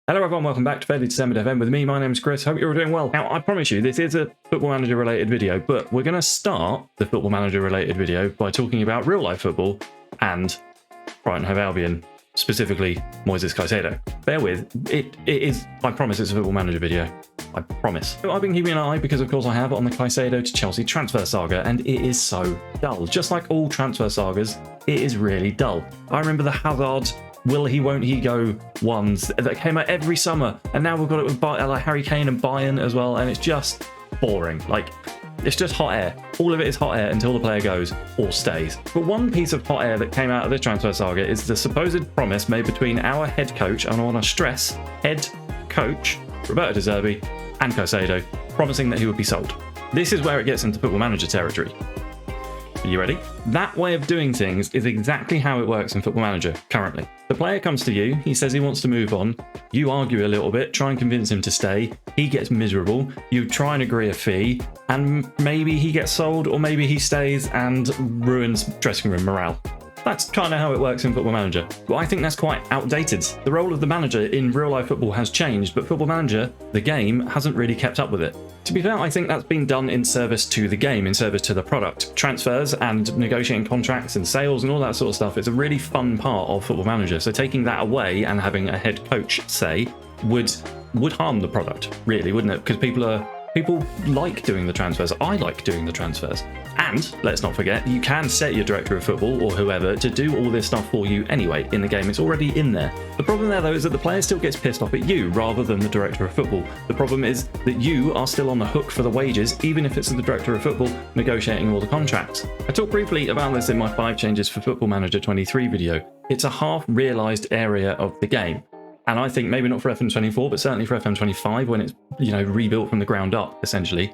Hello everyone, welcome back to FairlyDeterminedFM with me. My name's Chris. Hope you're all doing well. Now, I promise you, this is a Football Manager related video, but we're going to start the Football Manager related video by talking about real life football and Brighton Hove Albion, specifically Moises Caicedo. Bear with, it is, I promise it's a Football Manager video. I promise. So I've been keeping an eye, because of course I have, on the Caicedo to Chelsea transfer saga, and it is so dull. Just like all transfer sagas, it is really dull. I remember the Hazard will he, won't he go ones that came out every summer, and now we've got it with like Harry Kane and Bayern as well, and it's just boring. Like, it's just hot air. All of it is hot air until the player goes or stays. But one piece of hot air that came out of this transfer saga is the supposed promise made between our head coach, and I want to stress, head coach, Roberto De Zerbi, and Caicedo, promising that he would be sold. This is where it gets into Football Manager territory. Are you ready? That way of doing things is exactly how it works in Football Manager currently. The player comes to you, he says he wants to move on, you argue a little bit, try and convince him to stay, he gets miserable, you try and agree a fee, and maybe he gets sold, or maybe he stays and ruins dressing room morale. That's kind of how it works in Football Manager. But I think that's quite outdated. The role of the manager in real life football has changed, but Football Manager, the game, hasn't really kept up with it. To be fair, I think that's been done in service to the game, in service to the product. Transfers and negotiating contracts and sales and all that sort of stuff is a really fun part of Football Manager. So taking that away and having a head coach say would harm the product, really, wouldn't it? Because people like doing the transfers. I like doing the transfers. And let's not forget, you can set your director of football or whoever to do all this stuff for you anyway in the game. It's already in there. The problem there, though, is that the player still gets pissed off at you rather than the director of football. The problem is that you are still on the hook for the wages, even if it's the director of football negotiating all the contracts. I talked briefly about this in my 5 changes for Football Manager 23 video. It's a half-realised area of the game. And I think maybe not for FM24, but certainly for FM25, when it's, rebuilt from the ground up, essentially,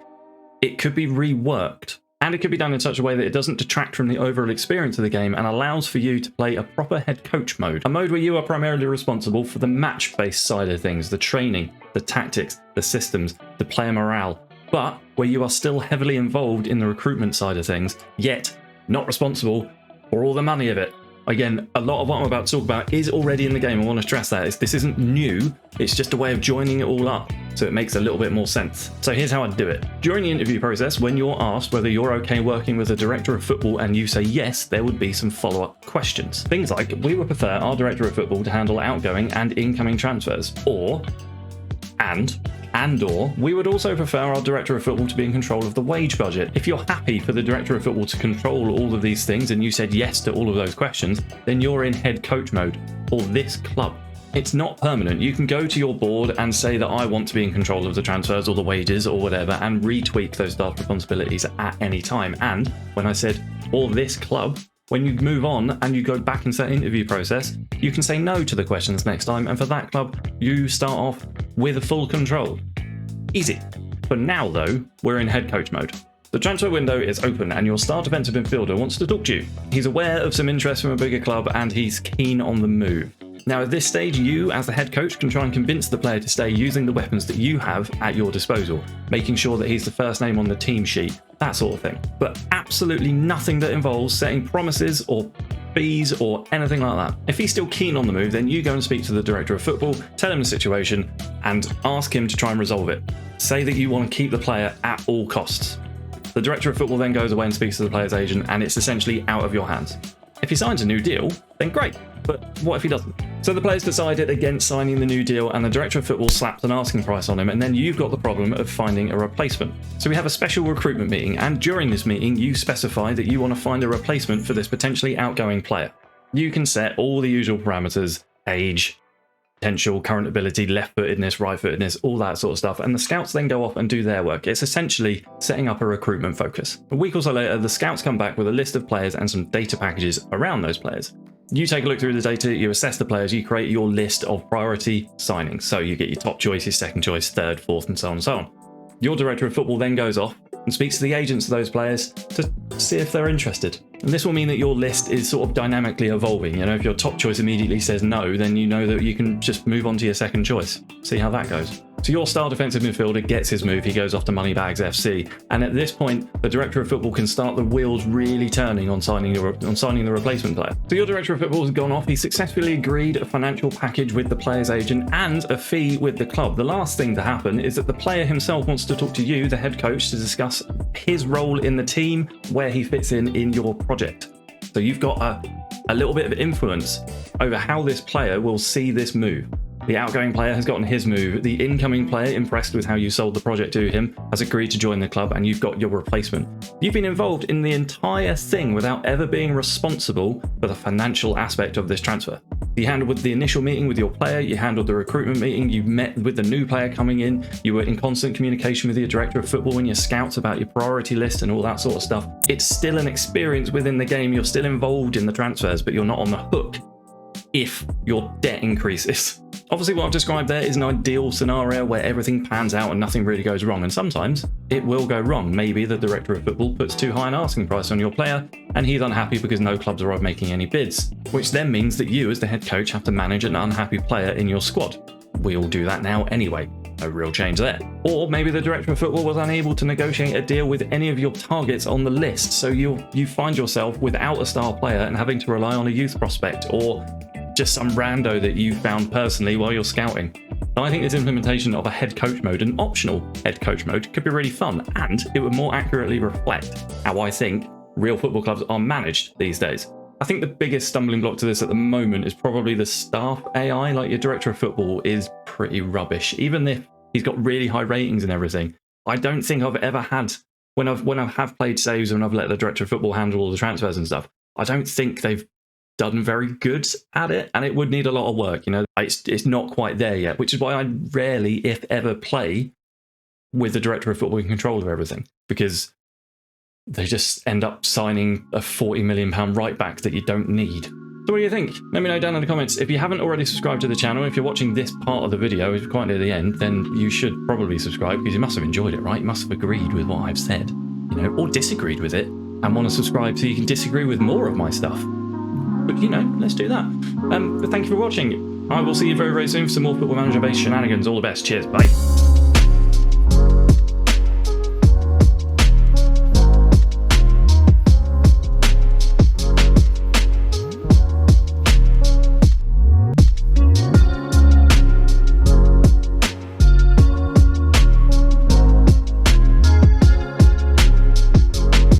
it could be reworked. And it could be done in such a way that it doesn't detract from the overall experience of the game and allows for you to play a proper head coach mode. A mode where you are primarily responsible for the match-based side of things, the training, the tactics, the systems, the player morale, but where you are still heavily involved in the recruitment side of things, yet not responsible for all the money of it. Again, a lot of what I'm about to talk about is already in the game. I want to stress that. This isn't new, it's just a way of joining it all up, so it makes a little bit more sense. So here's how I do it. During the interview process, when you're asked whether you're okay working with a director of football and you say yes, there would be some follow-up questions. Things like, we would prefer our director of football to handle outgoing and incoming transfers, or we would also prefer our director of football to be in control of the wage budget. If you're happy for the director of football to control all of these things and you said yes to all of those questions, then you're in head coach mode for this club. It's not permanent. You can go to your board and say that I want to be in control of the transfers or the wages or whatever, and retweak those staff responsibilities at any time. And when I said for this club, when you move on and you go back into that interview process, you can say no to the questions next time, and for that club, you start off with full control. Easy. For now, though, we're in head coach mode. The transfer window is open and your star defensive midfielder wants to talk to you. He's aware of some interest from a bigger club and he's keen on the move. Now, at this stage, you, as the head coach, can try and convince the player to stay using the weapons that you have at your disposal, making sure that he's the first name on the team sheet, that sort of thing. But absolutely nothing that involves setting promises or fees or anything like that. If he's still keen on the move, then you go and speak to the director of football, tell him the situation, and ask him to try and resolve it. Say that you want to keep the player at all costs. The director of football then goes away and speaks to the player's agent, and it's essentially out of your hands. If he signs a new deal, then great. But what if he doesn't? So the players decided against signing the new deal, and the director of football slapped an asking price on him, and then you've got the problem of finding a replacement. So we have a special recruitment meeting, and during this meeting you specify that you want to find a replacement for this potentially outgoing player. You can set all the usual parameters, age, potential, current ability, left-footedness, right-footedness, all that sort of stuff, and the scouts then go off and do their work. It's essentially setting up a recruitment focus. A week or so later, the scouts come back with a list of players and some data packages around those players. You take a look through the data, you assess the players, you create your list of priority signings. So you get your top choice, your second choice, third, fourth, and so on and so on. Your director of football then goes off and speaks to the agents of those players to see if they're interested. And this will mean that your list is sort of dynamically evolving. You know, if your top choice immediately says no, then you know that you can just move on to your second choice. See how that goes. So your star defensive midfielder gets his move, he goes off to Moneybags FC, and at this point, the director of football can start the wheels really turning on signing the replacement player. So your director of football has gone off, he successfully agreed a financial package with the player's agent and a fee with the club. The last thing to happen is that the player himself wants to talk to you, the head coach, to discuss his role in the team, where he fits in your project. So you've got a little bit of influence over how this player will see this move. The outgoing player has gotten his move. The incoming player, impressed with how you sold the project to him, has agreed to join the club, and you've got your replacement. You've been involved in the entire thing without ever being responsible for the financial aspect of this transfer. You handled the initial meeting with your player, you handled the recruitment meeting, you met with the new player coming in, you were in constant communication with your director of football and your scouts about your priority list and all that sort of stuff. It's still an experience within the game, you're still involved in the transfers, but you're not on the hook if your debt increases. Obviously what I've described there is an ideal scenario where everything pans out and nothing really goes wrong, and sometimes it will go wrong. Maybe the director of football puts too high an asking price on your player and he's unhappy because no clubs are making any bids, which then means that you as the head coach have to manage an unhappy player in your squad. We all do that now anyway, no real change there. Or maybe the director of football was unable to negotiate a deal with any of your targets on the list, so you find yourself without a star player and having to rely on a youth prospect or just some rando that you found personally while you're scouting. And I think this implementation of a head coach mode, an optional head coach mode, could be really fun, and it would more accurately reflect how I think real football clubs are managed these days. I think the biggest stumbling block to this at the moment is probably the staff AI. Like, your director of football is pretty rubbish, even if he's got really high ratings and everything. I don't think I've ever had, when I have played saves and I've let the director of football handle all the transfers and stuff, I don't think they've done very good at it, and it would need a lot of work. You know, it's not quite there yet, which is why I rarely, if ever, play with the director of football in control of everything, because they just end up signing a £40 million right back that you don't need. So what do you think? Let me know down in the comments. If you haven't already subscribed to the channel, if you're watching this part of the video, if you're quite near the end, then you should probably subscribe, because you must have enjoyed it, right? You must have agreed with what I've said, you know, or disagreed with it and want to subscribe so you can disagree with more of my stuff. But, you know, let's do that. But thank you for watching. I will see you very, very soon for some more Football Manager based shenanigans. All the best. Cheers. Bye.